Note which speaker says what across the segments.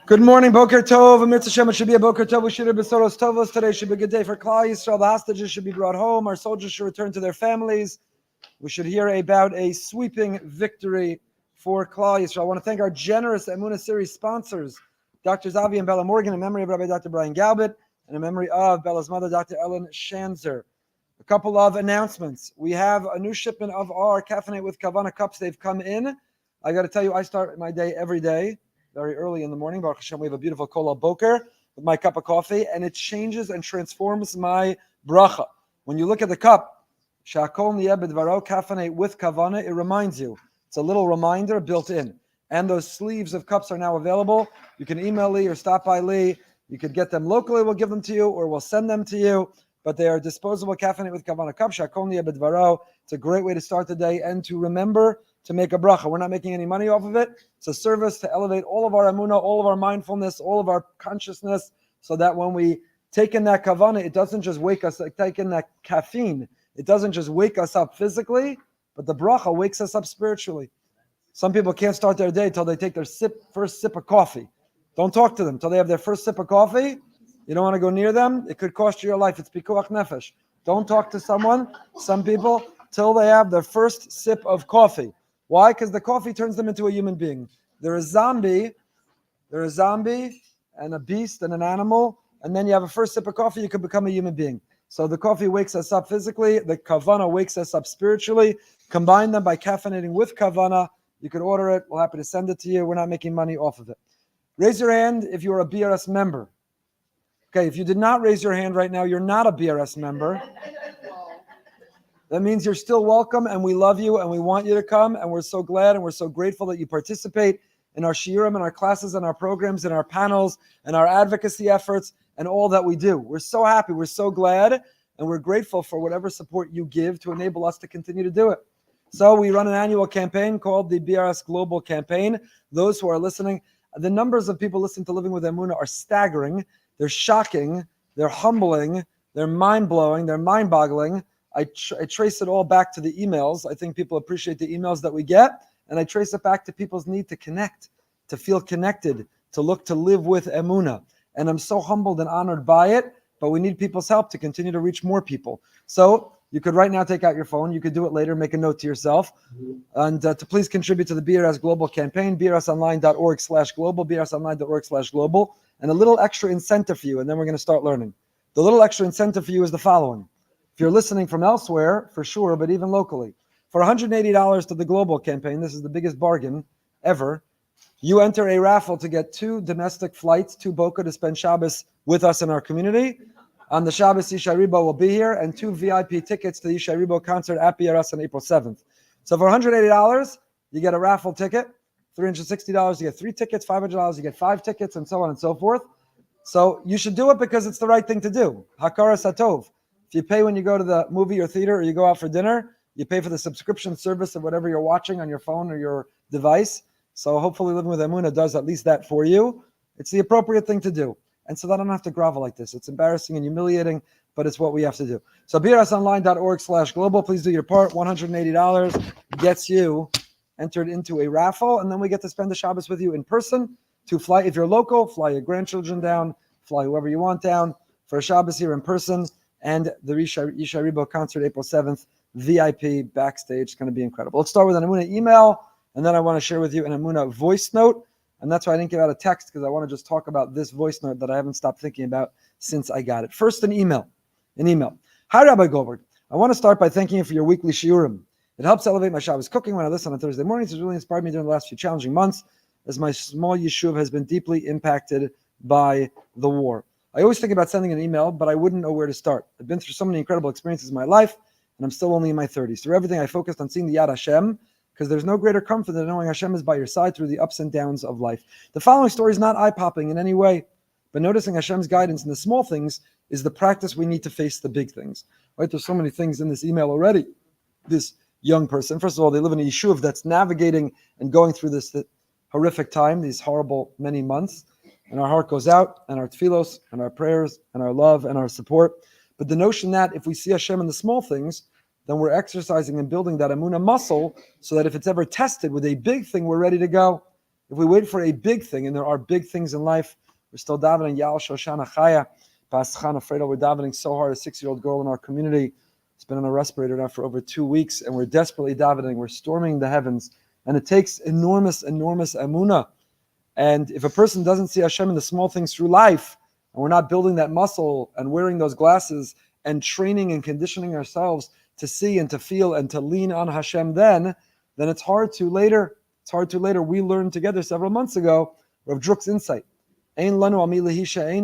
Speaker 1: Good morning, Boker Tov. Amir Hashem, it should be a Boker Tov. We should have Besoros Tovos today. Should be a good day for Klal Yisrael. The hostages should be brought home. Our soldiers should return to their families. We should hear about a sweeping victory for Klal Yisrael. I want to thank our generous Emunah series sponsors, Dr. Zavi and Bella Morgan, in memory of Rabbi Dr. Brian Galbit, and in memory of Bella's mother, Dr. Ellen Shanzer. A couple of announcements. We have a new shipment of our Caffeinate with Kavanah cups. They've come in. I got to tell you, I start my day every day very early in the morning. Baruch Hashem, we have a beautiful Kol Boker with my cup of coffee, and it changes and transforms my bracha. When you look at the cup, Shakol Niyeh B'Dvaro Caffeinate with Kavanah, it reminds you. It's a little reminder built in. And those sleeves of cups are now available. You can email Lee or stop by Lee. You could get them locally. We'll give them to you, or we'll send them to you. But they are disposable Caffeinate with Kavanah cups. Shakol Niyeh B'Dvaro. It's a great way to start the day and to remember to make a bracha. We're not making any money off of it. It's a service to elevate all of our emunah, all of our mindfulness, all of our consciousness, so that when we take in that kavanah, it doesn't just wake us, like take in that caffeine, it doesn't just wake us up physically, but the bracha wakes us up spiritually. Some people can't start their day till they take their first sip of coffee. Don't talk to them till they have their first sip of coffee. You don't want to go near them. It could cost you your life. It's pikuach nefesh. Don't talk to some people, till they have their first sip of coffee. Why? Because the coffee turns them into a human being. They're a zombie and a beast and an animal, and then you have a first sip of coffee, you can become a human being. So the coffee wakes us up physically, the kavanah wakes us up spiritually. Combine them by caffeinating with kavanah. You can order it. We're happy to send it to you. We're not making money off of it. Raise your hand if you're a BRS member. Okay, if you did not raise your hand right now, you're not a BRS member. That means you're still welcome, and we love you, and we want you to come, and we're so glad and we're so grateful that you participate in our shiurim, and our classes, and our programs, and our panels, and our advocacy efforts, and all that we do. We're so happy, we're so glad, and we're grateful for whatever support you give to enable us to continue to do it. So we run an annual campaign called the BRS Global Campaign. Those who are listening, the numbers of people listening to Living with Emunah are staggering. They're shocking, they're humbling, they're mind-blowing, they're mind-boggling. I trace it all back to the emails. I think people appreciate the emails that we get, and I trace it back to people's need to connect, to feel connected, to look to live with Emunah. And I'm so humbled and honored by it, but we need people's help to continue to reach more people. So you could right now take out your phone. You could do it later, make a note to yourself, and to please contribute to the BRS Global Campaign, brsonline.org/global, brsonline.org/global, and a little extra incentive for you, and then we're going to start learning. The little extra incentive for you is the following. If you're listening from elsewhere, for sure, but even locally, for $180 to the Global Campaign, this is the biggest bargain ever, you enter a raffle to get 2 domestic flights to Boca to spend Shabbos with us in our community. On the Shabbos, Yishai Ribo will be here, and 2 VIP tickets to the Yishai Ribo concert at BRS on April 7th. So for $180, you get a raffle ticket. $360, you get 3 tickets. $500, you get 5 tickets, and so on and so forth. So you should do it because it's the right thing to do. Hakara Satov. If you pay when you go to the movie or theater, or you go out for dinner, you pay for the subscription service of whatever you're watching on your phone or your device. So hopefully Living with Emunah does at least that for you. It's the appropriate thing to do. And so that I don't have to grovel like this. It's embarrassing and humiliating, but it's what we have to do. So brsonline.org/global, please do your part. $180 gets you entered into a raffle, and then we get to spend the Shabbos with you in person. To fly, if you're local, fly your grandchildren down, fly whoever you want down for a Shabbos here in person. And the Yishai Ribo concert, April 7th, VIP backstage. It's going to be incredible. Let's start with an Emunah email, and then I want to share with you an Emunah voice note. And that's why I didn't give out a text, because I want to just talk about this voice note that I haven't stopped thinking about since I got it. First, an email. Hi, Rabbi Goldberg. I want to start by thanking you for your weekly shiurim. It helps elevate my Shabbos cooking when I listen on Thursday mornings. It's really inspired me during the last few challenging months, as my small yeshuv has been deeply impacted by the war. I always think about sending an email, but I wouldn't know where to start. I've been through so many incredible experiences in my life, and I'm still only in my 30s. Through everything, I focused on seeing the Yad Hashem, because there's no greater comfort than knowing Hashem is by your side through the ups and downs of life. The following story is not eye-popping in any way, but noticing Hashem's guidance in the small things is the practice we need to face the big things. Right? There's so many things in this email already. This young person, first of all, they live in a yeshuv that's navigating and going through this horrific time, these horrible many months. And our heart goes out, and our tefillos, and our prayers, and our love, and our support. But the notion that if we see Hashem in the small things, then we're exercising and building that Emunah muscle, so that if it's ever tested with a big thing, we're ready to go. If we wait for a big thing, and there are big things in life, we're still davening Yal Shoshana Chaya, Paschana Fredo, we're davening so hard. A 6-year-old girl in our community has been on a respirator now for over 2 weeks, and we're desperately davening. We're storming the heavens, and it takes enormous emunah. And if a person doesn't see Hashem in the small things through life, and we're not building that muscle and wearing those glasses and training and conditioning ourselves to see and to feel and to lean on Hashem, then it's hard to later. It's hard to later. We learned together several months ago Rav Druk's insight. I'm sure Yishai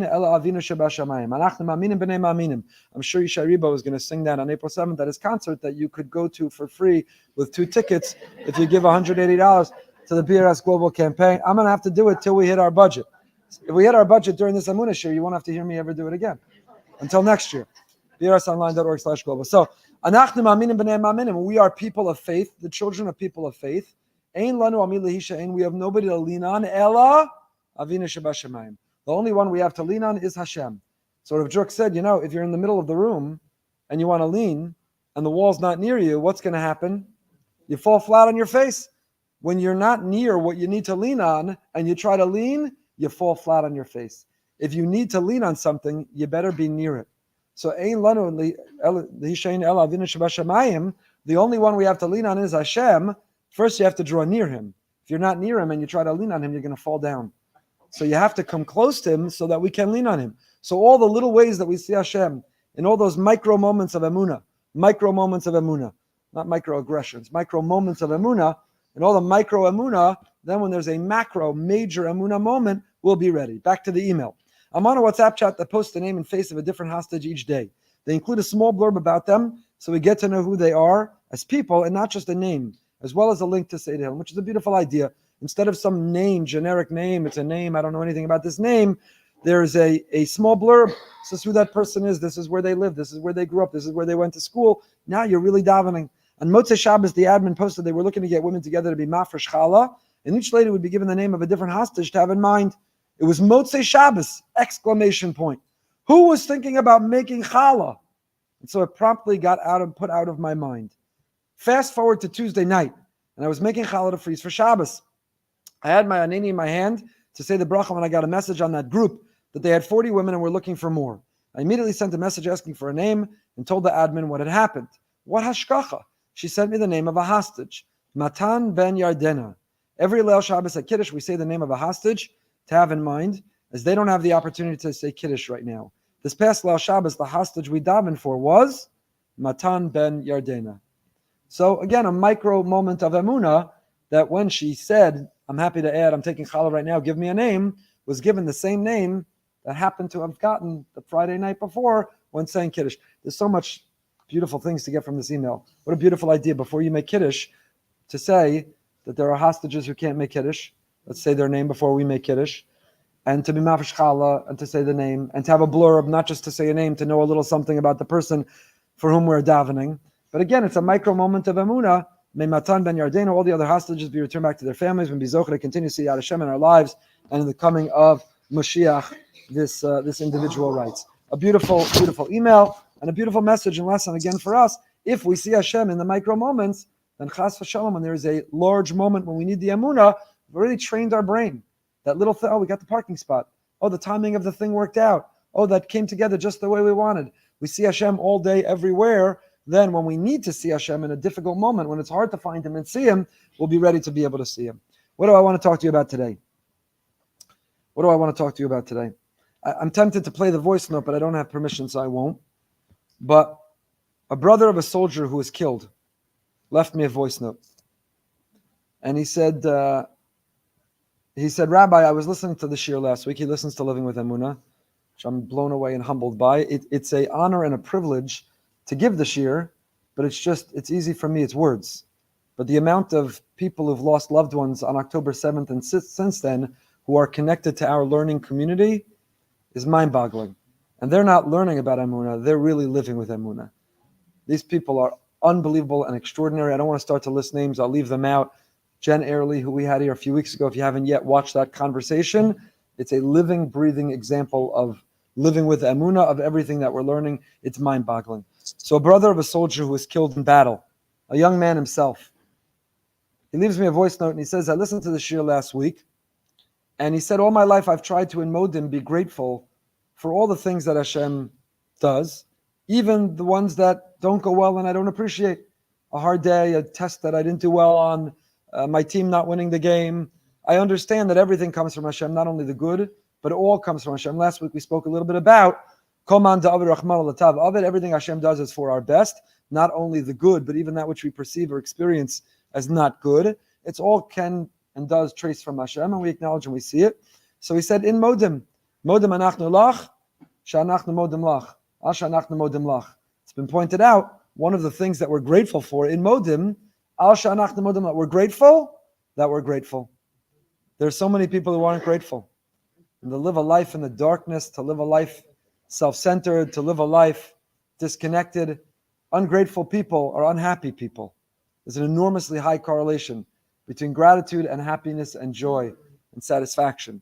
Speaker 1: Riba was going to sing that on April 7th at his concert that you could go to for free with 2 tickets if you give $180 to the BRS Global Campaign. I'm going to have to do it till we hit our budget. If we hit our budget during this Emunah shir, you won't have to hear me ever do it again until next year. brsonline.org/global. So, we are people of faith, the children of people of faith. We have nobody to lean on. Ella Avinu Shebashamayim. The only one we have to lean on is Hashem. So Rav Druk said, if you're in the middle of the room and you want to lean and the wall's not near you, what's going to happen? You fall flat on your face. When you're not near what you need to lean on and you try to lean, you fall flat on your face. If you need to lean on something, you better be near it. So the only one we have to lean on is Hashem. First, you have to draw near Him. If you're not near Him and you try to lean on Him, you're going to fall down. So you have to come close to Him so that we can lean on Him. So all the little ways that we see Hashem, in all those micro moments of Emunah, not microaggressions, micro moments of Emunah, and all the micro Emunah, then when there's a macro, major Emunah moment, we'll be ready. Back to the email. I'm on a WhatsApp chat that posts the name and face of a different hostage each day. They include a small blurb about them, so we get to know who they are as people and not just a name, as well as a link to say to him, which is a beautiful idea. Instead of some name, generic name, it's a name, I don't know anything about this name, there's a small blurb. This is who that person is, this is where they live, this is where they grew up, this is where they went to school. Now you're really davening. On Motzei Shabbos, the admin posted they were looking to get women together to be mafresh challah, and each lady would be given the name of a different hostage to have in mind. It was Motzei Shabbos, exclamation point. Who was thinking about making challah? And so it promptly got put out of my mind. Fast forward to Tuesday night, and I was making challah to freeze for Shabbos. I had my anini in my hand to say the bracha when I got a message on that group that they had 40 women and were looking for more. I immediately sent a message asking for a name and told the admin what had happened. What hashkacha? She sent me the name of a hostage, Matan ben Yardena. Every Leil Shabbos at Kiddush, we say the name of a hostage to have in mind, as they don't have the opportunity to say Kiddush right now. This past Leil Shabbos, the hostage we davened for was Matan ben Yardena. So again, a micro moment of Emunah that when she said, I'm happy to add, I'm taking challah right now, give me a name, was given the same name that happened to have gotten the Friday night before when saying Kiddush. There's so much beautiful things to get from this email. What a beautiful idea before you make Kiddush to say that there are hostages who can't make Kiddush. Let's say their name before we make Kiddush. And to be mafresh challah and to say the name and to have a blurb, not just to say a name, to know a little something about the person for whom we're davening. But again, it's a micro moment of Emunah. May Matan ben Yardena, all the other hostages be returned back to their families. When be zocher to continue to see Yad Hashem in our lives and in the coming of Mashiach, this individual writes. A beautiful, beautiful email and a beautiful message and lesson again for us. If we see Hashem in the micro moments, then chas v'shalom, when there is a large moment when we need the Emunah, we've already trained our brain. That little thing, we got the parking spot. The timing of the thing worked out. That came together just the way we wanted. We see Hashem all day, everywhere. Then when we need to see Hashem in a difficult moment, when it's hard to find Him and see Him, we'll be ready to be able to see Him. What do I want to talk to you about today? I'm tempted to play the voice note, but I don't have permission, so I won't. But a brother of a soldier who was killed left me a voice note. And he said, Rabbi, I was listening to the shir last week. He listens to Living with Emunah, which I'm blown away and humbled by. It's an honor and a privilege to give the shir, but it's easy for me, it's words. But the amount of people who've lost loved ones on October 7th and since then who are connected to our learning community is mind-boggling. And they're not learning about Emunah, they're really living with Emunah. These people are unbelievable and extraordinary. I don't want to start to list names, I'll leave them out. Jen Airley, who we had here a few weeks ago, if you haven't yet watched that conversation, it's a living, breathing example of living with Emunah, of everything that we're learning. It's mind-boggling. So a brother of a soldier who was killed in battle, a young man himself, he leaves me a voice note and he says, I listened to the shir last week And he said, all my life I've tried to, in Modim, be grateful for all the things that Hashem does, even the ones that don't go well and I don't appreciate. A hard day, a test that I didn't do well on, my team not winning the game. I understand that everything comes from Hashem, not only the good, but it all comes from Hashem. Last week we spoke a little bit about everything Hashem does is for our best, not only the good, but even that which we perceive or experience as not good. It's all can and does trace from Hashem, and we acknowledge and we see it. So he said, in Modim anachnu lach, sha'anachnu modim lach, al sha'anachnu modim lach. It's been pointed out, one of the things that we're grateful for in Modim, al sha'anachnu modim lach, we're grateful that we're grateful. There's so many people who aren't grateful. And to live a life in the darkness, to live a life self-centered, to live a life disconnected, ungrateful people are unhappy people. There's an enormously high correlation between gratitude and happiness and joy and satisfaction.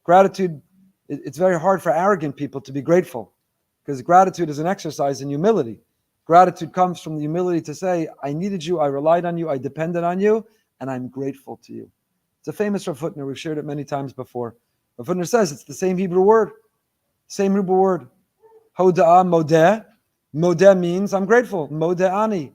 Speaker 1: Gratitude, it's very hard for arrogant people to be grateful because gratitude is an exercise in humility. Gratitude comes from the humility to say, I needed you, I relied on you, I depended on you, and I'm grateful to you. It's a famous Rav Hutner. We've shared it many times before. Rav Hutner says it's the same Hebrew word. Same Hebrew word. Hoda'ah, modeh. Modeh means I'm grateful. Modeh-ani.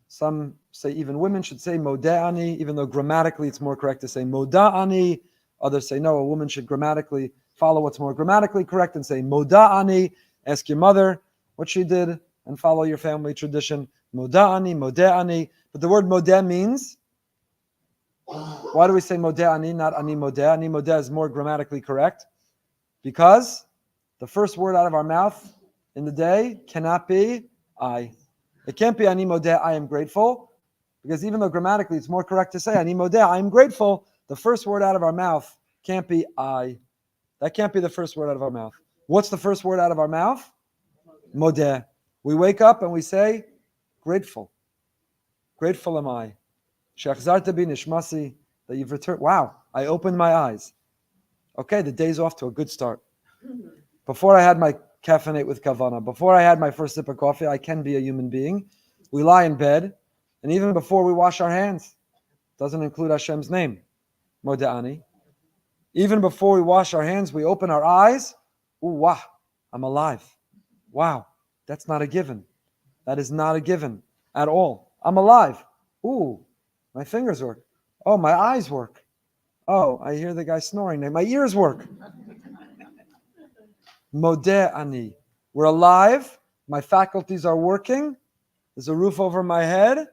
Speaker 1: Some say even women should say modeh-ani, even though grammatically it's more correct to say moda-ani. Others say no, a woman should grammatically follow what's more grammatically correct and say moda-ani. Ask your mother what she did and follow your family tradition. Moda-ani, modeh-ani. But the word modeh means, why do we say modeh-ani, not ani modeh? Ani modeh is more grammatically correct because the first word out of our mouth in the day cannot be I. It can't be ani modeh, I am grateful, because even though grammatically it's more correct to say ani modeh, I am grateful, the first word out of our mouth can't be I. That can't be the first word out of our mouth. What's the first word out of our mouth? Modeh. We wake up and we say, grateful. Grateful am I. Shechzarta bi nishmasi, that you've returned. Wow, I opened my eyes. Okay, the day's off to a good start. Before I had my caffeinate with kavana, before I had my first sip of coffee, I can be a human being. We lie in bed, and even before we wash our hands, doesn't include Hashem's name, Moda'ani. Even before we wash our hands, we open our eyes. Ooh, wow, I'm alive. Wow, that's not a given. That is not a given at all. I'm alive. Ooh, my fingers work. Oh, my eyes work. Oh, I hear the guy snoring. My ears work. Modeh ani. We're alive. My faculties are working. There's a roof over my head.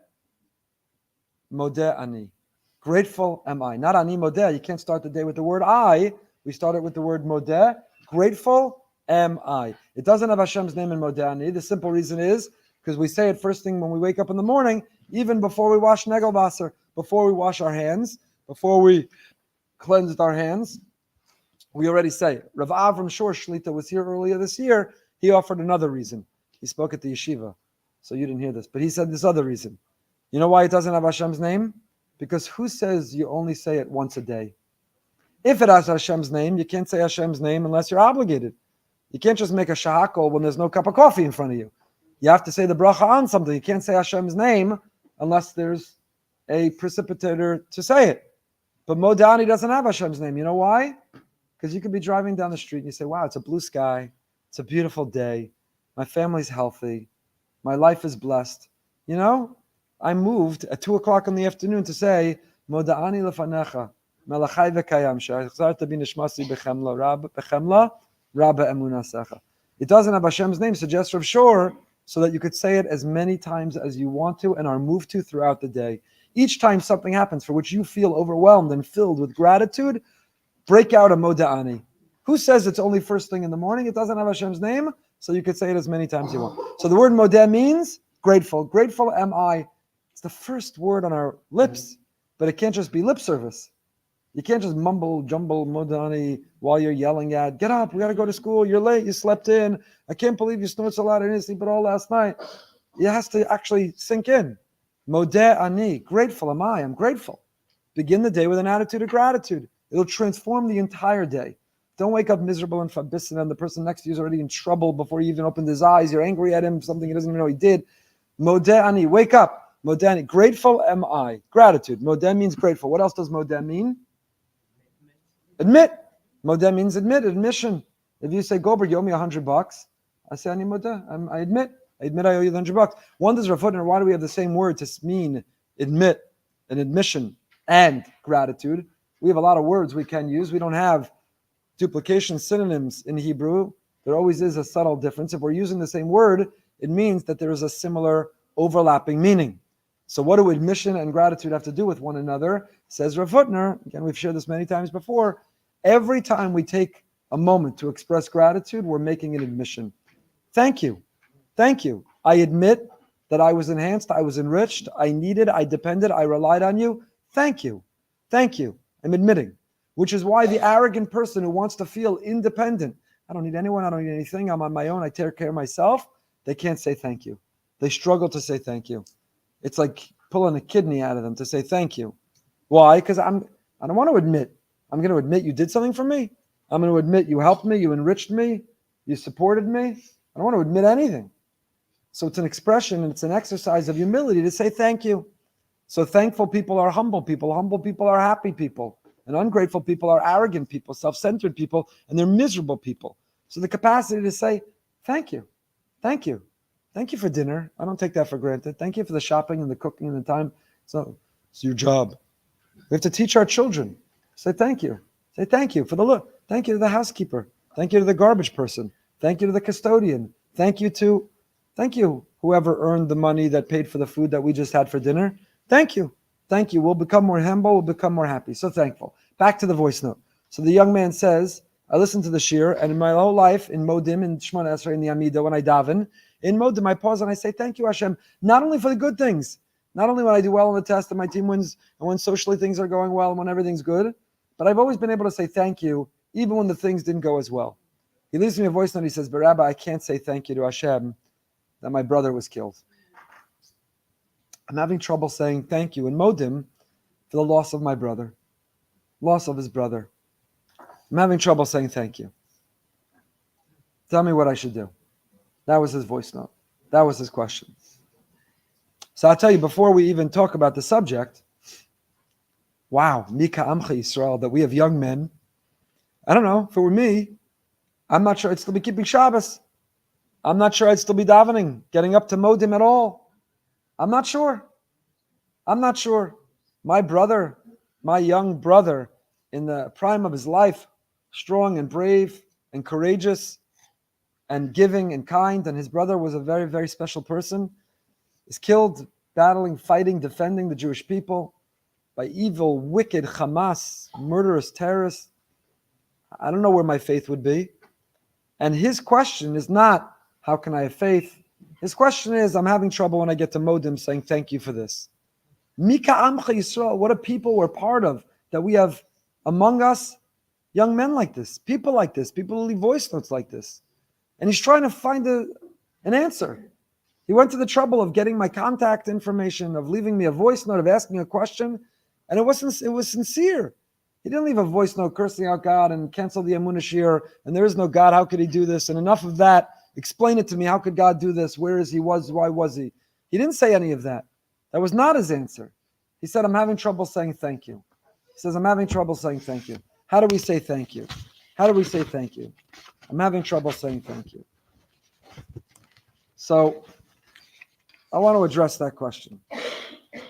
Speaker 1: Modeh ani. Grateful am I. Not ani modeh. You can't start the day with the word I. We start it with the word modeh. Grateful am I. It doesn't have Hashem's name in modeh ani. The simple reason is because we say it first thing when we wake up in the morning, even before we wash negelbasser, before we wash our hands, before we cleansed our hands. We already say, Rav Avram Shor Shlita was here earlier this year. He offered another reason. He spoke at the yeshiva, so you didn't hear this. But he said this other reason. You know why it doesn't have Hashem's name? Because who says you only say it once a day? If it has Hashem's name, you can't say Hashem's name unless you're obligated. You can't just make a shahakol when there's no cup of coffee in front of you. You have to say the bracha on something. You can't say Hashem's name unless there's a precipitator to say it. But Modani doesn't have Hashem's name. You know why? Because you could be driving down the street and you say, wow, it's a blue sky. It's a beautiful day. My family's healthy. My life is blessed. You know, I moved at 2 o'clock in the afternoon to say, Moda'ani lefanecha, melachai v'kayam, she'achzarta bi nishmasi bechemla, rabba Emunah secha. It doesn't have Hashem's name, suggests Rav Shor, so that you could say it as many times as you want to and are moved to throughout the day. Each time something happens for which you feel overwhelmed and filled with gratitude, break out a moda'ani. Who says it's only first thing in the morning? It doesn't have Hashem's name, so you could say it as many times as you want. So the word modeh means grateful. Grateful am I. It's the first word on our lips, but it can't just be lip service. You can't just mumble, jumble moda'ani while you're yelling at, get up, we got to go to school, you're late, you slept in, I can't believe you snored so loud, I didn't sleep at all last night. It has to actually sink in. Modeh ani, grateful am I, I'm grateful. Begin the day with an attitude of gratitude. It'll transform the entire day. Don't wake up miserable and fabisin and the person next to you is already in trouble before he even opened his eyes. You're angry at him, something he doesn't even know he did. Modeh ani, wake up. Modeh ani, grateful am I. Gratitude. Modeh means grateful. What else does modeh mean? Admit. Modeh means admit, admission. If you say, Goldberg, you owe me $100, I say, Ani modeh. I admit I owe you the $100. Wonders Rav Hutner, why do we have the same word to mean admit, an admission, and gratitude? We have a lot of words we can use. We don't have duplication synonyms in Hebrew. There always is a subtle difference. If we're using the same word, it means that there is a similar overlapping meaning. So what do admission and gratitude have to do with one another? Says Rav Hutner, again, we've shared this many times before, every time we take a moment to express gratitude, we're making an admission. Thank you. Thank you. I admit that I was enhanced, I was enriched, I needed, I depended, I relied on you. Thank you. Thank you. I'm admitting. Which is why the arrogant person who wants to feel independent, I don't need anyone, I don't need anything, I'm on my own, I take care of myself, they can't say thank you. They struggle to say thank you. It's like pulling a kidney out of them to say thank you. Why? Because I don't want to admit. I'm going to admit you did something for me. I'm going to admit you helped me, you enriched me, you supported me. I don't want to admit anything. So it's an expression and it's an exercise of humility to say thank you. So thankful people are humble people. Humble people are happy people. And ungrateful people are arrogant people, self-centered people, and they're miserable people. So the capacity to say, thank you. Thank you. Thank you for dinner. I don't take that for granted. Thank you for the shopping and the cooking and the time. So it's your job. We have to teach our children. Say thank you. Say thank you for the look. Thank you to the housekeeper. Thank you to the garbage person. Thank you to the custodian. Thank you whoever earned the money that paid for the food that we just had for dinner. Thank you. Thank you. We'll become more humble. We'll become more happy. So thankful. Back to the voice note. So the young man says, I listened to the shir, and in my whole life, in Modim, in Shemona Esrei, in the Amidah, when I daven, in Modim, I pause and I say, thank you, Hashem, not only for the good things, not only when I do well on the test and my team wins, and when socially things are going well and when everything's good, but I've always been able to say thank you, even when the things didn't go as well. He leaves me a voice note, he says, but Rabbi, I can't say thank you to Hashem that my brother was killed. I'm having trouble saying thank you in Modim for the loss of my brother, loss of his brother. I'm having trouble saying thank you. Tell me what I should do. That was his voice note. That was his question. So I'll tell you, before we even talk about the subject, wow, Mika Amcha Yisrael, that we have young men. I don't know, if it were me, I'm not sure I'd still be keeping Shabbos. I'm not sure I'd still be davening, getting up to Modim at all. I'm not sure. My brother, my young brother, in the prime of his life, strong and brave and courageous and giving and kind, and his brother was a very, very special person, is killed battling, fighting, defending the Jewish people by evil, wicked Hamas, murderous terrorists. I don't know where my faith would be. And his question is not, how can I have faith? His question is, I'm having trouble when I get to Modim saying thank you for this. Mika Amcha Yisrael, what a people we're part of, that we have among us young men like this, people who leave voice notes like this. And he's trying to find an answer. He went to the trouble of getting my contact information, of leaving me a voice note, of asking a question, and it was sincere. He didn't leave a voice note cursing out God and cancel the Emunah shir, and there is no God, how could he do this? And enough of that, explain it to me, how could God do this? Where is he, why was he? He didn't say any of that. That was not his answer. He said, I'm having trouble saying thank you. He says, I'm having trouble saying thank you. How do we say thank you? How do we say thank you? I'm having trouble saying thank you. So, I want to address that question. And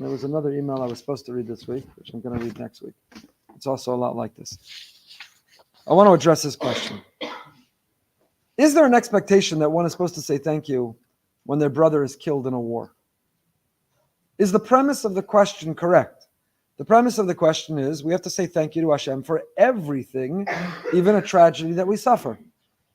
Speaker 1: there was another email I was supposed to read this week, which I'm going to read next week. It's also a lot like this. I want to address this question. Is there an expectation that one is supposed to say thank you when their brother is killed in a war? Is the premise of the question correct? The premise of the question is we have to say thank you to Hashem for everything, even a tragedy that we suffer.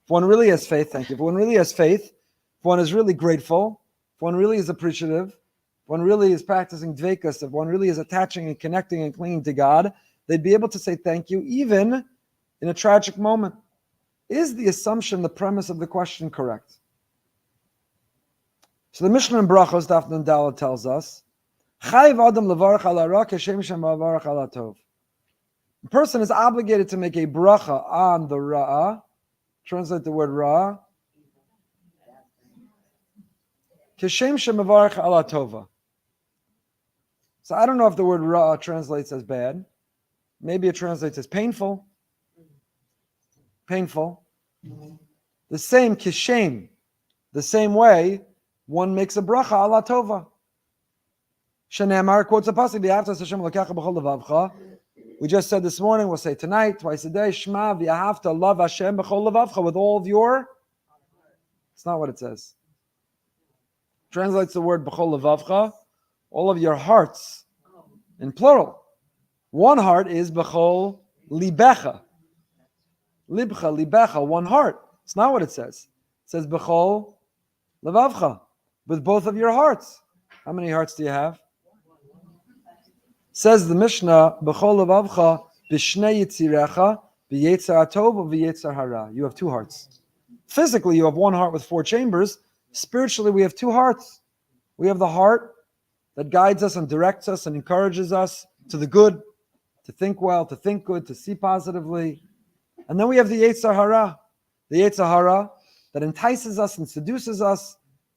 Speaker 1: If one really has faith, thank you. If one really has faith, if one is really grateful, if one really is appreciative, if one really is practicing dveikus, if one really is attaching and connecting and clinging to God, they'd be able to say thank you even in a tragic moment. Is the assumption, the premise of the question correct? So the Mishnah in Brachos, Daf Nun Daled, tells us, a person is obligated to make a bracha on the ra'ah. Translate the word ra'ah. It So I don't know if the word ra translates as bad. Maybe it translates as painful. Painful. The same kishem. The same way one makes a bracha ala tova. Shenamar quotes a pasuk, v'ahavta Hashem Elokecha b'chol levavcha. We just said this morning, we'll say tonight, twice a day, Shema v'ahavta love Hashem b'chol levavcha, with all of your. It's not what it says. Translates the word b'chol levavcha, all of your hearts, in plural. One heart is b'chol libecha. Libcha, libecha, one heart. It's not what it says. It says b'chol levavcha, with both of your hearts. How many hearts do you have? Says the Mishnah, b'chol levavcha b'shnei yitzirecha b'yetzer hatov v'yetzer hara. You have two hearts. Physically, you have one heart with four chambers. Spiritually, we have two hearts. We have the heart that guides us and directs us and encourages us to the good, to think well, to think good, to see positively. And then we have the Yetzer Hara, that entices us and seduces us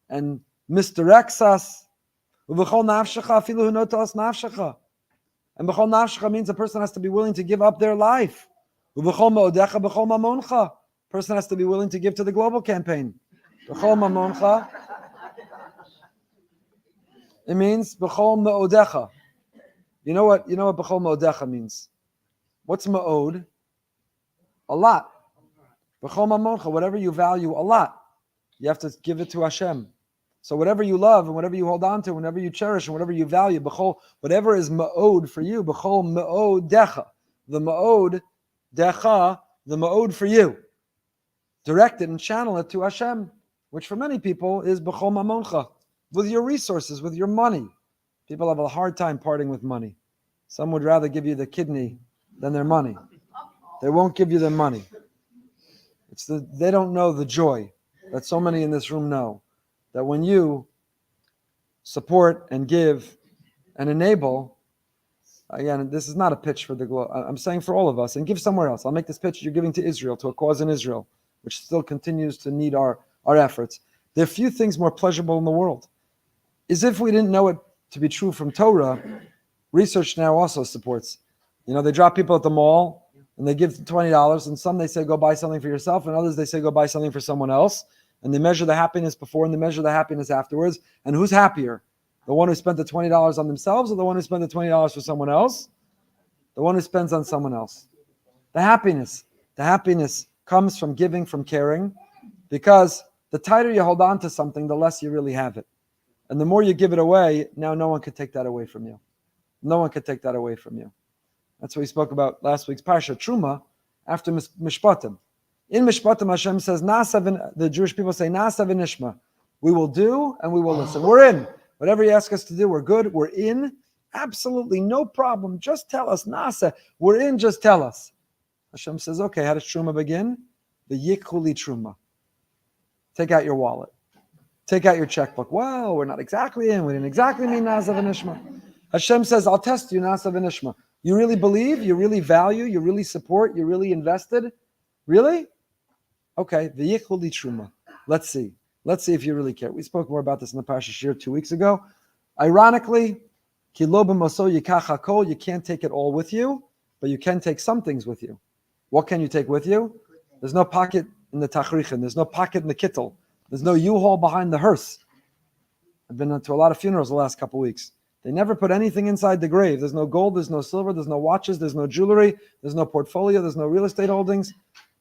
Speaker 1: and misdirects us. And b'chol nafshecha means a person has to be willing to give up their life. Person has to be willing to give to the global campaign. B'chol mamoncha. It means b'chol ma'odecha. You know what b'chol ma'odecha means? What's ma'od? A lot. B'chol mamoncha, whatever you value a lot, you have to give it to Hashem. So whatever you love and whatever you hold on to, whatever you cherish and whatever you value, b'chol, whatever is ma'od for you, b'chol ma'odecha. The ma'od decha, the ma'od for you. Direct it and channel it to Hashem, which for many people is b'chol mamoncha, with your resources, with your money. People have a hard time parting with money. Some would rather give you the kidney than their money. They won't give you their money. They don't know the joy that so many in this room know, that when you support and give and enable, again, this is not a pitch for the globe. I'm saying for all of us, and give somewhere else. I'll make this pitch. You're giving to Israel, to a cause in Israel, which still continues to need our efforts. There are few things more pleasurable in the world. As if we didn't know it to be true from Torah, research now also supports. They drop people at the mall and they give $20, and some they say go buy something for yourself, and others they say go buy something for someone else, and they measure the happiness before and they measure the happiness afterwards. And who's happier? The one who spent the $20 on themselves, or the one who spent the $20 for someone else? The one who spends on someone else. The happiness comes from giving, from caring, because the tighter you hold on to something, the less you really have it. And the more you give it away, now no one could take that away from you. No one could take that away from you. That's what we spoke about last week's Parsha, Truma, after Mishpatim. In Mishpatim, Hashem says, the Jewish people say, Nasa v'nishma. We will do and we will listen. We're in. Whatever you ask us to do, we're good. We're in. Absolutely no problem. Just tell us, Nasa. We're in, just tell us. Hashem says, okay, how does Truma begin? The Yikhuli Truma. Take out your wallet. Take out your checkbook. Well, we're not exactly in. We didn't exactly mean Nasa v'nishma. Hashem says, I'll test you, Nasa v'nishma. You really believe? You really value? You really support? You really invested? Really? Okay, the Yichuli Truma. Let's see. Let's see if you really care. We spoke more about this in the Parsha Shir 2 weeks ago. Ironically, Ki lo b'maso yikach hakol, you can't take it all with you, but you can take some things with you. What can you take with you? There's no pocket in the tachrichin. There's no pocket in the kittel. There's no U-Haul behind the hearse. I've been to a lot of funerals the last couple of weeks. They never put anything inside the grave. There's no gold, there's no silver, there's no watches, there's no jewelry, there's no portfolio, there's no real estate holdings.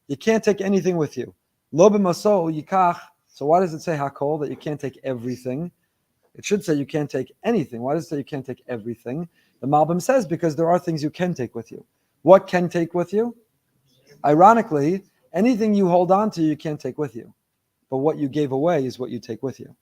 Speaker 1: You can't take anything with you. Lo b'maso yikach. So why does it say hakol, that you can't take everything? It should say you can't take anything. Why does it say you can't take everything? The Malbim says because there are things you can take with you. What can take with you? Ironically, anything you hold on to, you can't take with you. But what you gave away is what you take with you.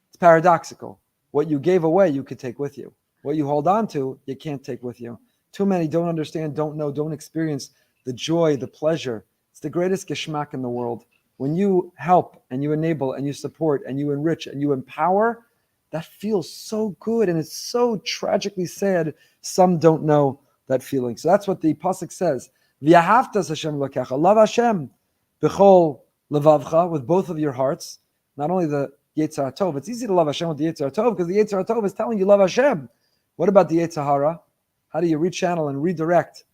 Speaker 1: It's paradoxical. What you gave away, you could take with you. What you hold on to, you can't take with you. Too many don't understand, don't know, don't experience the joy, the pleasure. It's the greatest geschmack in the world. When you help and you enable and you support and you enrich and you empower, that feels so good, and it's so tragically sad. Some don't know that feeling. So that's what the pasuk says. V'yahavtas Hashem Elokecha. Love Hashem b'chol levavcha, with both of your hearts. Not only the Yetzer Tov. It's easy to love Hashem with the Yetzer Tov because the Yetzer Tov is telling you love Hashem. What about the Yetzer Hara? How do you rechannel and redirect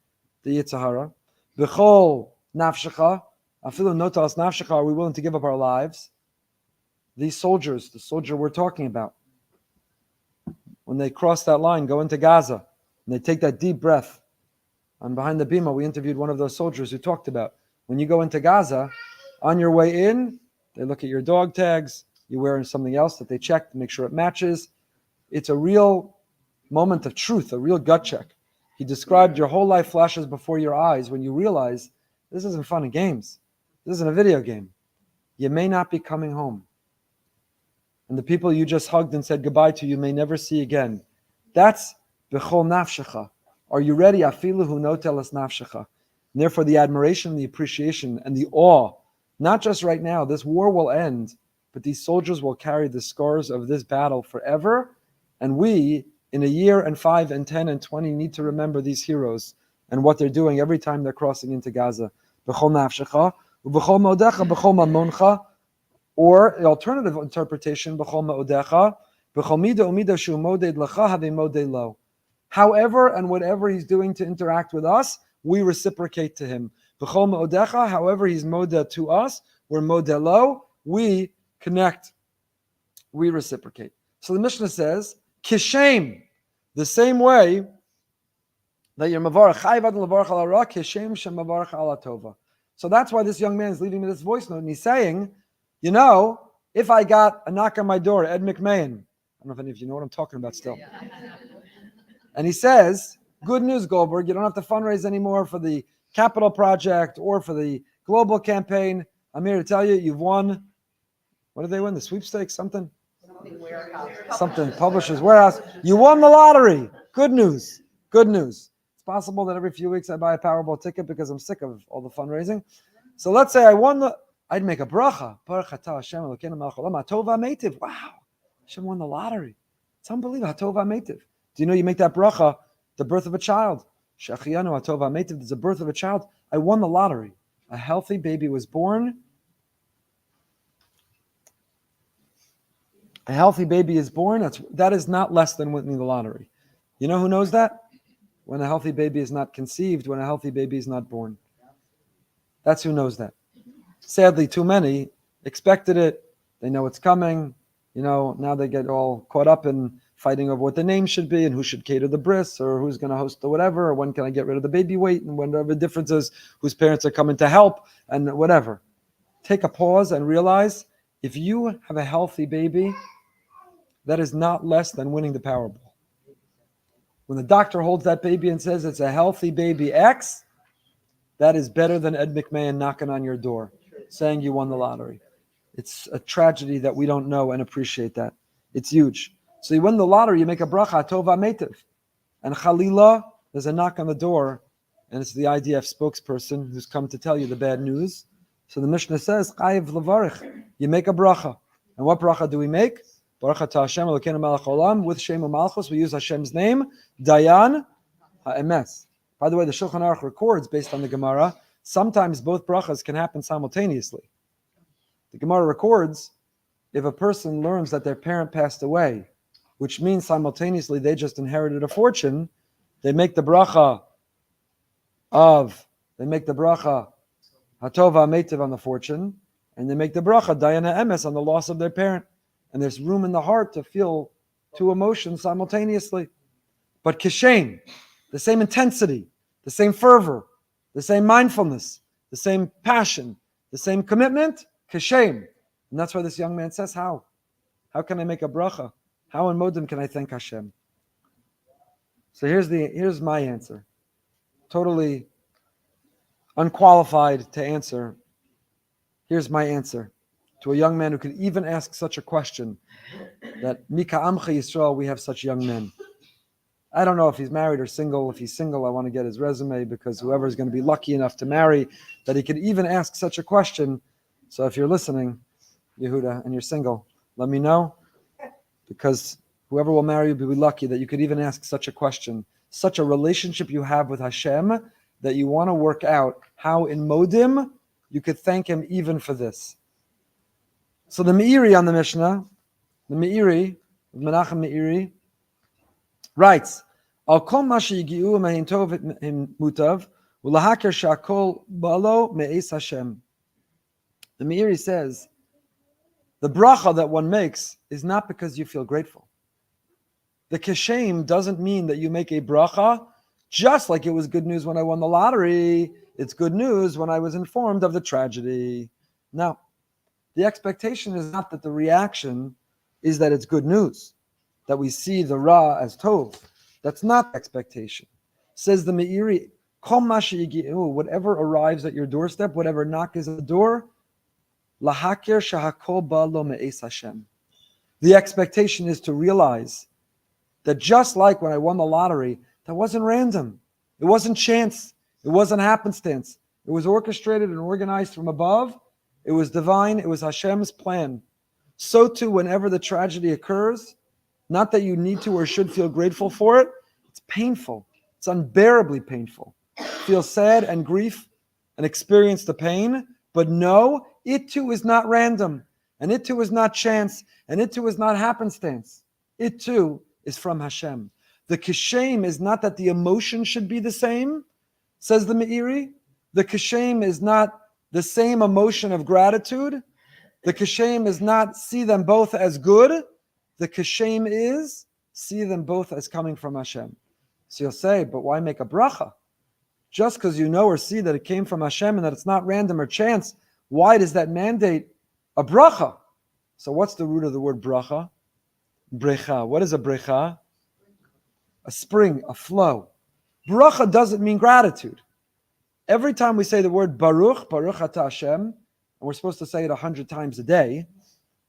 Speaker 1: the Yetzer Hara? B'chol nafshecha, afilu notas nafshecha, are we willing to give up our lives? These soldiers, the soldier we're talking about, when they cross that line, go into Gaza, and they take that deep breath. And behind the bima, we interviewed one of those soldiers who talked about, when you go into Gaza, on your way in, they look at your dog tags, you're wearing something else that they check to make sure it matches. It's a real moment of truth, a real gut check. He described your whole life flashes before your eyes when you realize this isn't fun and games. This isn't a video game. You may not be coming home. And the people you just hugged and said goodbye to, you may never see again. That's b'chol nafshecha. Are you ready? Afilu hu notelas nafshecha. And therefore the admiration, the appreciation, and the awe, not just right now, this war will end, but these soldiers will carry the scars of this battle forever. And we, in a year and 5 and 10 and 20, need to remember these heroes and what they're doing every time they're crossing into Gaza. B'chol nafshecha, u'b'chol modecha, b'chol mamoncha, or the alternative interpretation, b'chol ma'odecha, b'chol mida u'mida shu moded lecha have moded lo. However and whatever he's doing to interact with us, we reciprocate to him. B'chol ma'odecha, however he's modeh to us, we're modeh lo, we connect, we reciprocate. So the Mishnah says, kishem, the same way that you're mavarach chayvad levarach al hara, kishem shem mavarach al tova. So that's why this young man is leaving me this voice note, and he's saying, you know, if I got a knock on my door, Ed McMahon, I don't know if any of you know what I'm talking about still. And he says, good news, Goldberg, you don't have to fundraise anymore for the Capital Project or for the global campaign. I'm here to tell you, you've won, what did they win? The sweepstakes, something? Something, Publishers Warehouse. You won the lottery. Good news. Good news. It's possible that every few weeks I buy a Powerball ticket because I'm sick of all the fundraising. So let's say I won I'd make a bracha. Baruch atah Hashem Elokeinu melech haolam hatov ha'meitiv. Wow, Hashem won the lottery. It's unbelievable. Hatov ha'meitiv. Do you know you make that bracha, the birth of a child? Shechianu hatov ha'meitiv. There's a birth of a child. I won the lottery. A healthy baby was born. A healthy baby is born. That is not less than winning the lottery. You know who knows that? When a healthy baby is not conceived, when a healthy baby is not born. That's who knows that. Sadly, too many expected it. They know it's coming. You know, now they get all caught up in fighting over what the name should be and who should cater the bris or who's going to host the whatever, or when can I get rid of the baby weight and whatever differences, whose parents are coming to help and whatever. Take a pause and realize if you have a healthy baby, that is not less than winning the Powerball. When the doctor holds that baby and says it's a healthy baby X, that is better than Ed McMahon knocking on your door saying you won the lottery. It's a tragedy that we don't know and appreciate that. It's huge. So you win the lottery, you make a bracha, tova metiv. And Khalila, there's a knock on the door, and it's the IDF spokesperson who's come to tell you the bad news. So the Mishnah says, Chayiv levarich, you make a bracha. And what bracha do we make? Baruch atah Hashem Elokeinu melech haolam, with Shem Malchus, we use Hashem's name, Dayan HaEmes. By the way, the Shulchan Aruch records, based on the Gemara, sometimes both brachas can happen simultaneously. The Gemara records, if a person learns that their parent passed away, which means simultaneously they just inherited a fortune, they make the bracha hatova metiv on the fortune, and they make the bracha dayana emes on the loss of their parent. And there's room in the heart to feel two emotions simultaneously. But kishem, the same intensity, the same fervor, the same mindfulness, the same passion, the same commitment, kishem. And that's why this young man says, how? How can I make a bracha? How in Modim can I thank Hashem? So here's my answer. Totally unqualified to answer. Here's my answer to a young man who could even ask such a question, that Mika Amcha Yisrael, we have such young men. I don't know if he's married or single. If he's single, I want to get his resume, because whoever is going to be lucky enough to marry, that he could even ask such a question. So if you're listening, Yehuda, and you're single, let me know, because whoever will marry you will be lucky that you could even ask such a question, such a relationship you have with Hashem, that you want to work out how in Modim you could thank him even for this. So the Meiri on the Mishnah, the Meiri, Menachem Meiri, writes, Al kol ma sheyigiu me'in tov mutav, u'lahakir sha'kol balo me'es Hashem. The Meiri says, the bracha that one makes is not because you feel grateful. The kishem doesn't mean that you make a bracha just like it was good news when I won the lottery. It's good news when I was informed of the tragedy. No, the expectation is not that the reaction is that it's good news, that we see the ra as tov. That's not the expectation. Says the Meiri, whatever arrives at your doorstep, whatever knock is at the door, lahakir shahakol ba'lo me'es Hashem. The expectation is to realize that just like when I won the lottery, that wasn't random. It wasn't chance. It wasn't happenstance. It was orchestrated and organized from above. It was divine. It was Hashem's plan. So too, whenever the tragedy occurs, not that you need to or should feel grateful for it, it's painful. It's unbearably painful. Feel sad and grief and experience the pain, but no, it too is not random, and it too is not chance, and it too is not happenstance. It too is from Hashem. The kishem is not that the emotion should be the same, says the Meiri. The kishem is not the same emotion of gratitude. The kishem is not see them both as good. The kishem is see them both as coming from Hashem. So you'll say, but why make a bracha? Just because you know or see that it came from Hashem and that it's not random or chance, why does that mandate a bracha? So what's the root of the word bracha? Brecha. What is a brecha? A spring, a flow. Bracha doesn't mean gratitude. Every time we say the word Baruch, Baruch Ata Hashem, and we're supposed to say it 100 times a day,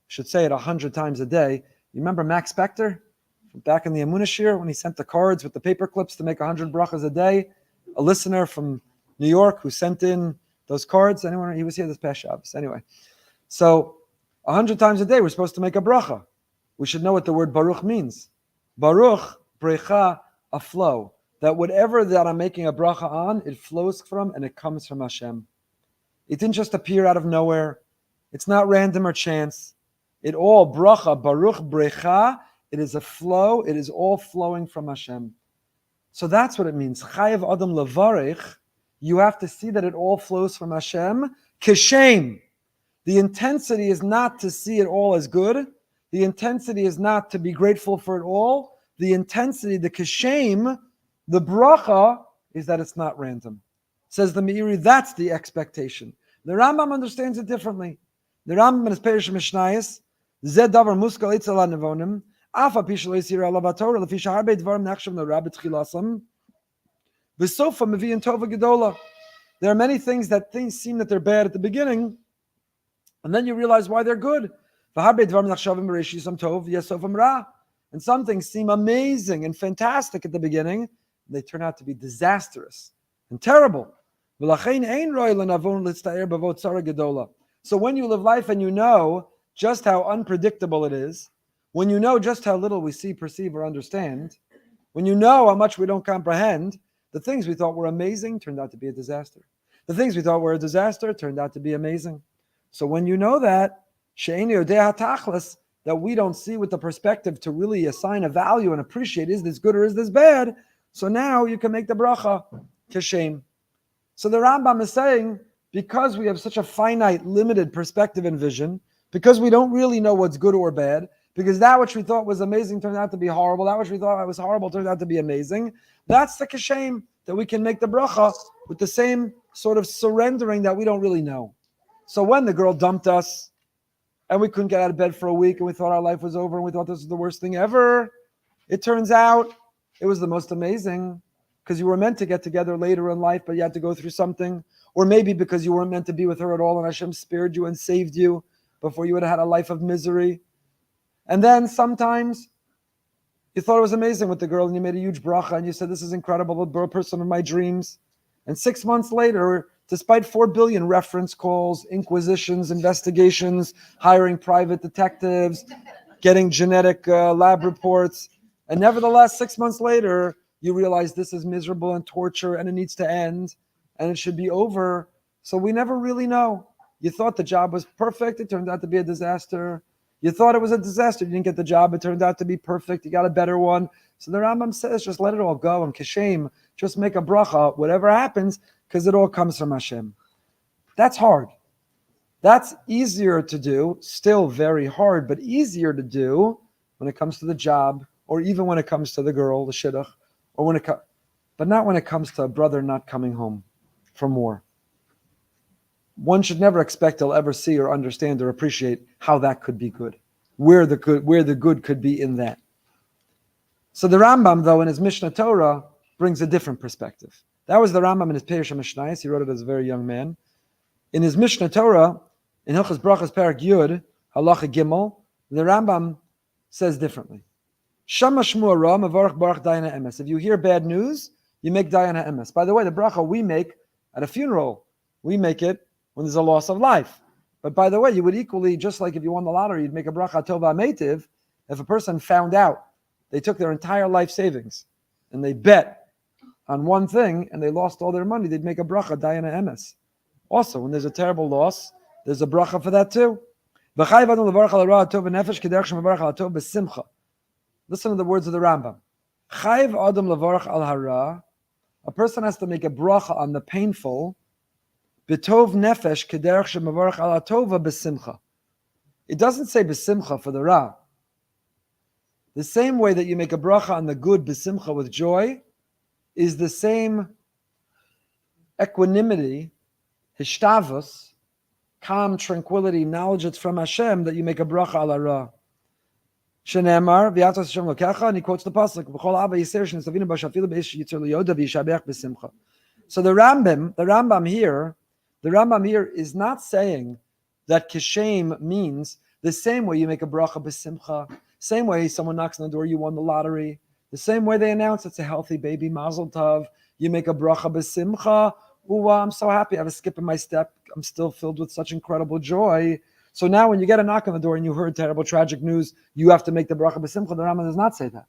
Speaker 1: should say it 100 times a day. You remember Max Spector from back in the Emunah shir when he sent the cards with the paper clips to make 100 brachas a day? A listener from New York who sent in those cards. Anyone? He was here this past Shabbos. Anyway, so 100 times a day we're supposed to make a bracha. We should know what the word Baruch means. Baruch, brecha, a flow. That whatever that I'm making a bracha on, it flows from and it comes from Hashem. It didn't just appear out of nowhere. It's not random or chance. It all, bracha, baruch, brecha, it is a flow. It is all flowing from Hashem. So that's what it means. Chayav adam levarich. You have to see that it all flows from Hashem. Kishem. The intensity is not to see it all as good. The intensity is not to be grateful for it all. The intensity, the kishem, the bracha, is that it's not random. Says the Meiri, that's the expectation. The Rambam understands it differently. The Rambam in his Perish Mishnayos, Zed davar muskal itzel nevonim, afa pishal yisir alav Torah, lefi shaharbe dvarim nachshav nora b'tchilasam, v'sofa mevi'in tova gedola. There are many things that things seem that they're bad at the beginning, and then you realize why they're good. V'harbe dvarim nachshavim b'reishis tov, yesofam ra. And some things seem amazing and fantastic at the beginning, and they turn out to be disastrous and terrible. So when you live life and you know just how unpredictable it is, when you know just how little we see, perceive, or understand, when you know how much we don't comprehend, the things we thought were amazing turned out to be a disaster. The things we thought were a disaster turned out to be amazing. So when you know that, that we don't see with the perspective to really assign a value and appreciate, is this good or is this bad? So now you can make the bracha to shame. So the Rambam is saying, because we have such a finite, limited perspective and vision, because we don't really know what's good or bad, because that which we thought was amazing turned out to be horrible, that which we thought was horrible turned out to be amazing, that's the kashem, that we can make the bracha with the same sort of surrendering that we don't really know. So when the girl dumped us, and we couldn't get out of bed for a week, and we thought our life was over, and we thought this was the worst thing ever, it turns out it was the most amazing, because you were meant to get together later in life, but you had to go through something. Or maybe because you weren't meant to be with her at all, and Hashem spared you and saved you before you would have had a life of misery. And then sometimes you thought it was amazing with the girl, and you made a huge bracha, and you said, this is incredible, the person of my dreams. And 6 months later, despite 4 billion reference calls, inquisitions, investigations, hiring private detectives, getting genetic lab reports, and nevertheless, 6 months later, you realize this is miserable and torture and it needs to end and it should be over. So we never really know. You thought the job was perfect. It turned out to be a disaster. You thought it was a disaster. You didn't get the job. It turned out to be perfect. You got a better one. So the Rambam says, just let it all go, and kishem, just make a bracha, whatever happens, because it all comes from Hashem. That's hard. That's easier to do, still very hard, but easier to do when it comes to the job, or even when it comes to the girl, the shidduch, or when it but not when it comes to a brother not coming home from war. One should never expect he'll ever see or understand or appreciate how that could be good, where the good could be in that. So the Rambam, though, in his Mishnah Torah, brings a different perspective. That was the Rambam in his Perush HaMishnayos. He wrote it as a very young man. In his Mishnah Torah, in Hilchos Brachos Perek Yud, Halacha Gimel, the Rambam says differently. Shama Shmua Ra Mevarach Baruch Dayana Emes. If you hear bad news, you make Dayana Emes. By the way, the bracha we make at a funeral, we make it when there's a loss of life. But by the way, you would equally, just like if you won the lottery, you'd make a bracha Tova Meitiv. If a person found out they took their entire life savings and they bet on one thing and they lost all their money, they'd make a bracha Dayana Emes. Also, when there's a terrible loss, there's a bracha for that too. Listen to the words of the Rambam. A person has to make a bracha on the painful. It doesn't say besimcha for the ra. The same way that you make a bracha on the good besimcha with joy is the same equanimity, hishtavus, calm, tranquility, knowledge it's from Hashem that you make a bracha ala ra. Shenemar, v'yatos Hashem lokecha, and he quotes the pasuk, v'chol ava yiser shenestavinu b'shafilu b'ish yitzur liyoda v'yishabech b'simcha. So the Rambam here is not saying that kishem means the same way you make a bracha b'simcha, same way someone knocks on the door, you won the lottery, the same way they announce it's a healthy baby, mazel tov, you make a bracha b'simcha. Ooh, I'm so happy. I have a skip in my step. I'm still filled with such incredible joy. So now when you get a knock on the door and you heard terrible, tragic news, you have to make the bracha b'simcha. The Rambam does not say that.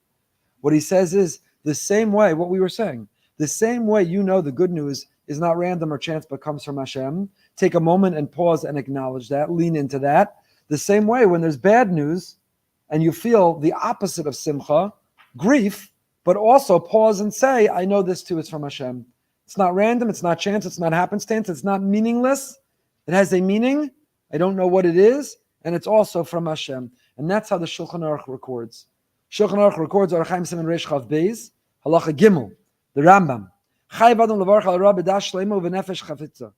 Speaker 1: What he says is the same way, what we were saying, the same way you know the good news is not random or chance but comes from Hashem. Take a moment and pause and acknowledge that, lean into that. The same way when there's bad news and you feel the opposite of simcha, grief, but also pause and say, I know this too is from Hashem. It's not random, it's not chance, it's not happenstance, it's not meaningless. It has a meaning. I don't know what it is, and it's also from Hashem. And that's how the Shulchan Aruch records. Shulchan Aruch records Orach Chaim Siman Reish Chav Beis, Halacha Gimel, the Rambam. Chayv Adam levarach al ra b'dash shleima u'v'nefesh chafitza.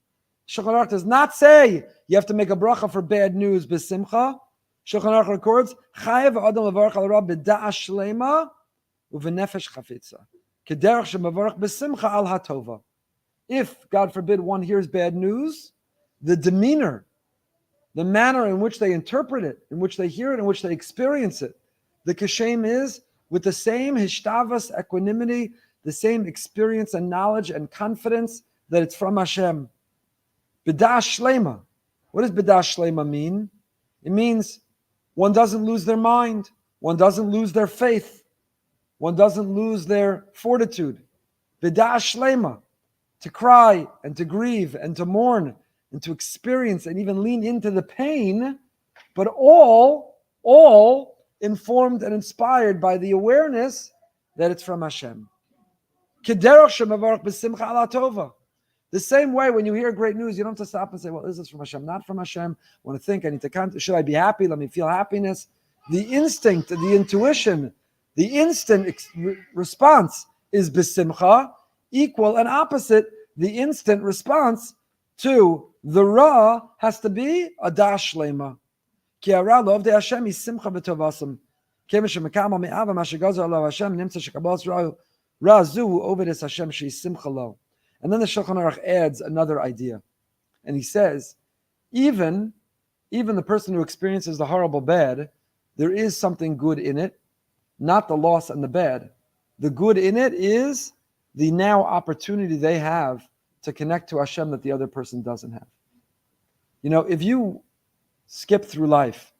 Speaker 1: Shulchan Aruch does not say you have to make a bracha for bad news b'simcha. Shulchan Aruch records Chayv Adam levarach al ra b'dash shleima u'v'nefesh chafitza. Kederach shemavarach b'simcha al hatova. If, God forbid, one hears bad news, the demeanor, the manner in which they interpret it, in which they hear it, in which they experience it, the kashem is with the same hishtavas, equanimity, the same experience and knowledge and confidence that it's from Hashem. B'dash shlema. What does b'dash shlema mean? It means one doesn't lose their mind, one doesn't lose their faith, one doesn't lose their fortitude. B'dash shlema. To cry and to grieve and to mourn and to experience and even lean into the pain, but all informed and inspired by the awareness that it's from Hashem. The same way when you hear great news, you don't have to stop and say, well, is this from Hashem? Not from Hashem. I want to think, I need to should I be happy? Let me feel happiness. The instinct, the intuition, the instant response is b'simcha, equal and opposite. The instant response to the ra has to be a dash shlema. Ki hara lo avdei Hashem is simcha v'tovasam. K'em shemekama me'ava ma shegazer alav Hashem nimtza shekabos ra zu oved es Hashem she simcha lo. And then the Shulchan Aruch adds another idea, and he says, even the person who experiences the horrible bad, there is something good in it, not the loss and the bad. The good in it is the now opportunity they have to connect to Hashem that the other person doesn't have. You know, if you skip through life,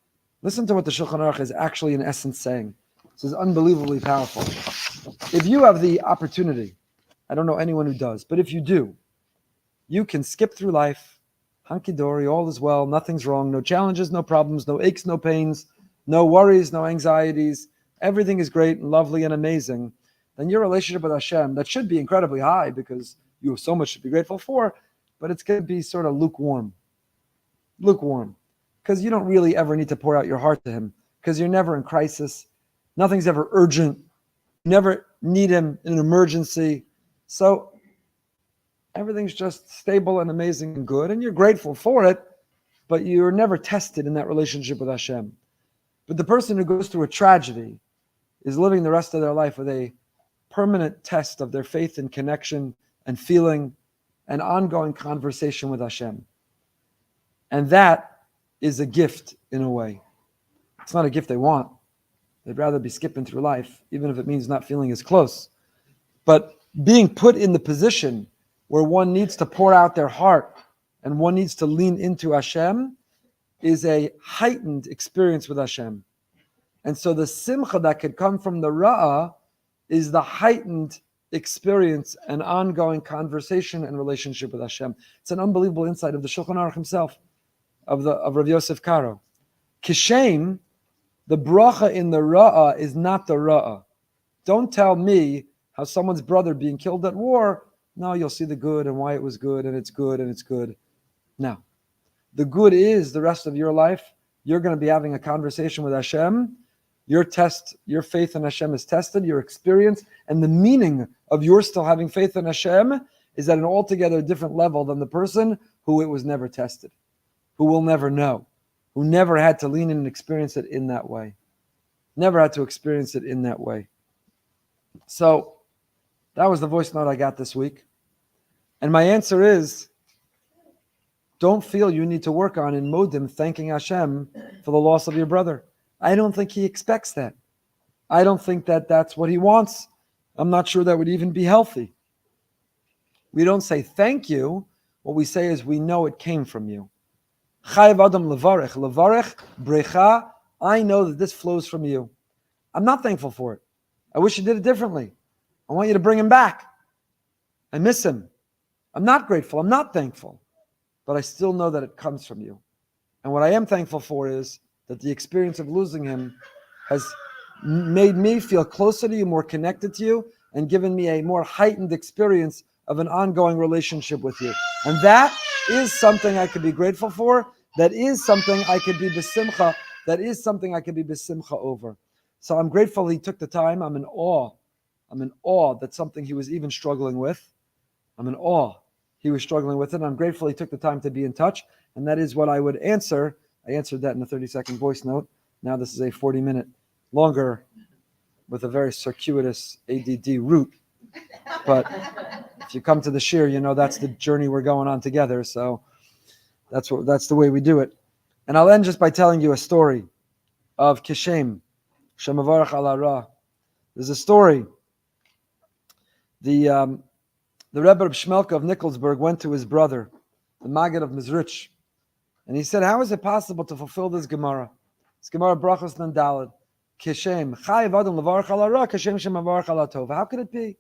Speaker 1: listen to what the Shulchan Aruch is actually in essence saying. This is unbelievably powerful. If you have the opportunity, I don't know anyone who does, but if you do, you can skip through life, hunky-dory, all is well, nothing's wrong, no challenges, no problems, no aches, no pains, no worries, no anxieties, everything is great and lovely and amazing, then your relationship with Hashem, that should be incredibly high because you have so much to be grateful for, but it's going to be sort of lukewarm, because you don't really ever need to pour out your heart to him, because you're never in crisis. Nothing's ever urgent. You never need him in an emergency. So everything's just stable and amazing and good, and you're grateful for it, but you're never tested in that relationship with Hashem. But the person who goes through a tragedy is living the rest of their life with a permanent test of their faith and connection and feeling and ongoing conversation with Hashem. And that is a gift in a way. It's not a gift they want. They'd rather be skipping through life, even if it means not feeling as close. But being put in the position where one needs to pour out their heart and one needs to lean into Hashem is a heightened experience with Hashem. And so the simcha that could come from the ra'ah is the heightened experience and ongoing conversation and relationship with Hashem. It's an unbelievable insight of the Shulchan Aruch himself, of Rav Yosef Karo. Kishem, the bracha in the ra'ah is not the ra'ah. Don't tell me how someone's brother being killed at war. No, you'll see the good and why it was good and it's good and it's good. No. The good is the rest of your life, you're going to be having a conversation with Hashem. Your faith in Hashem is tested, your experience, and the meaning of your still having faith in Hashem is at an altogether different level than the person who it was never tested, who will never know, who never had to lean in and experience it in that way. Never had to experience it in that way. So that was the voice note I got this week. And my answer is, don't feel you need to work on in Modim thanking Hashem for the loss of your brother. I don't think he expects that. I don't think that that's what he wants. I'm not sure that would even be healthy. We don't say thank you. What we say is we know it came from you. Chayav Adam levarech, levarech brecha. I know that this flows from you. I'm not thankful for it. I wish you did it differently. I want you to bring him back. I miss him. I'm not grateful. I'm not thankful. But I still know that it comes from you. And what I am thankful for is that the experience of losing him has made me feel closer to you, more connected to you, and given me a more heightened experience of an ongoing relationship with you. And that is something I could be grateful for. That is something I could be besimcha. That is something I could be besimcha over. So I'm grateful he took the time. I'm in awe. I'm in awe that's something he was even struggling with. I'm in awe he was struggling with it. And I'm grateful he took the time to be in touch. And that is what I would answer. I answered that in a 30-second voice note. Now this is a 40-minute longer with a very circuitous ADD route. But if you come to the shir, you know that's the journey we're going on together. So that's the way we do it. And I'll end just by telling you a story of Kishem. Shemavarach ala Ra. There's a story. The Rebbe of Shmelka of Nikolsburg went to his brother, the Maggid of Mizrich, and he said, how is it possible to fulfill this Gemara? This Gemara Brachos Nandalad. Kishem, Chayav Adam levarach ala Ra, Kishem shemavarach ala Tova. How could it be?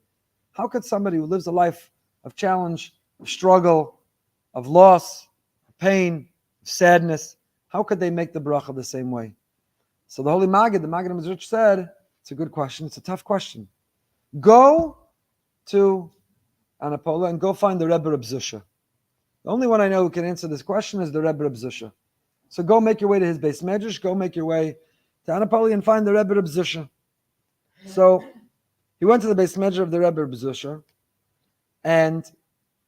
Speaker 1: How could somebody who lives a life of challenge, of struggle, of loss, of pain, of sadness, how could they make the bracha the same way? So the Holy Maggid, the Maggid of Mizrich said, it's a good question, it's a tough question. Go to Anapola and go find the Rebbe Reb Zusha. The only one I know who can answer this question is the Rebbe Reb Zusha. So go make your way to his base medrash, go make your way to Anapola and find the Rebbe Reb Zusha. So he went to the base medrash of the Rebbe Reb Zusha, and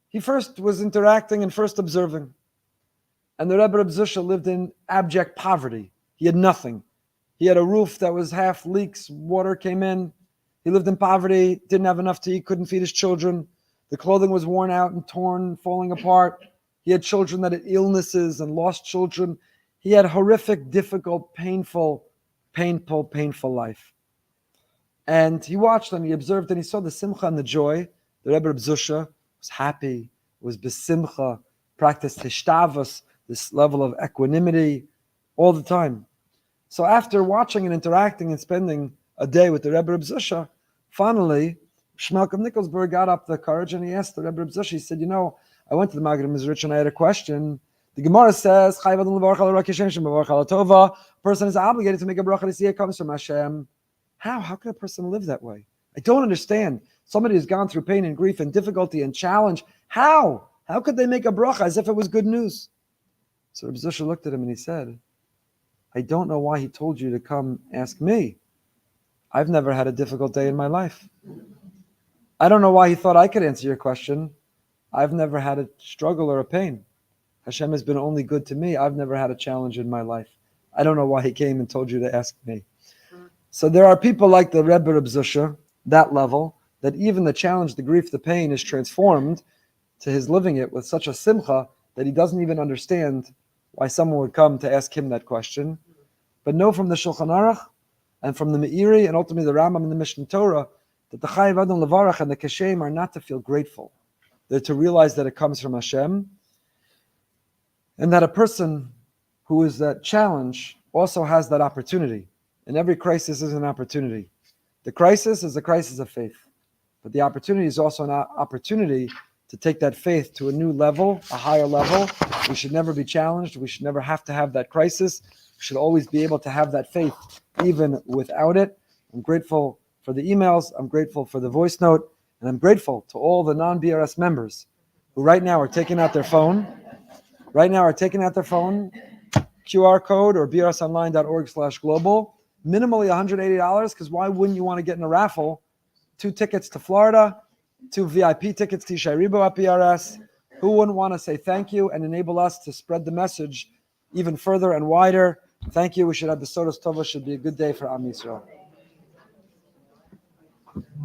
Speaker 1: he first was interacting and first observing. And the Rebbe Reb Zusha lived in abject poverty. He had nothing. He had a roof that was half leaks, water came in. He lived in poverty, didn't have enough to eat, couldn't feed his children. The clothing was worn out and torn, falling apart. He had children that had illnesses and lost children. He had horrific, difficult, painful life. And he watched and he observed and he saw the simcha and the joy. The Rebbe Reb Zusha was happy, was besimcha, practiced hishtavos, this level of equanimity all the time. So after watching and interacting and spending a day with the Rebbe Reb Zusha, finally, Shmelk of Nikolsburg got up the courage and he asked the Rebbe Reb Zusha, he said, I went to the Maggid of Mizrich and I had a question. The Gemara says, a person is obligated to make a bracha to see it comes from Hashem. How can a person live that way? I don't understand. Somebody who's gone through pain and grief and difficulty and challenge. How could they make a bracha as if it was good news? So Reb Zusha looked at him and he said, I don't know why he told you to come ask me. I've never had a difficult day in my life. I don't know why he thought I could answer your question. I've never had a struggle or a pain. Hashem has been only good to me. I've never had a challenge in my life. I don't know why he came and told you to ask me. So there are people like the Rebbe Reb Zusha, that level, that even the challenge, the grief, the pain is transformed to his living it with such a simcha that he doesn't even understand why someone would come to ask him that question. But know from the Shulchan Aruch and from the Meiri and ultimately the Rambam and the Mishnah Torah that the Chayiv Adam Levarach and the Keshem are not to feel grateful. They're to realize that it comes from Hashem, and that a person who is that challenge also has that opportunity. And every crisis is an opportunity. The crisis is a crisis of faith. But the opportunity is also an opportunity to take that faith to a new level, a higher level. We should never be challenged. We should never have to have that crisis. We should always be able to have that faith even without it. I'm grateful for the emails. I'm grateful for the voice note. And I'm grateful to all the non-BRS members who right now are taking out their phone. QR code or brsonline.org/global. Minimally $180, because why wouldn't you want to get in a raffle 2 tickets to Florida, 2 VIP tickets to Shairibo at BRS? Who wouldn't want to say thank you and enable us to spread the message even further and wider? Thank you. We should have the Sodas Tova. Should be a good day for Am Yisrael.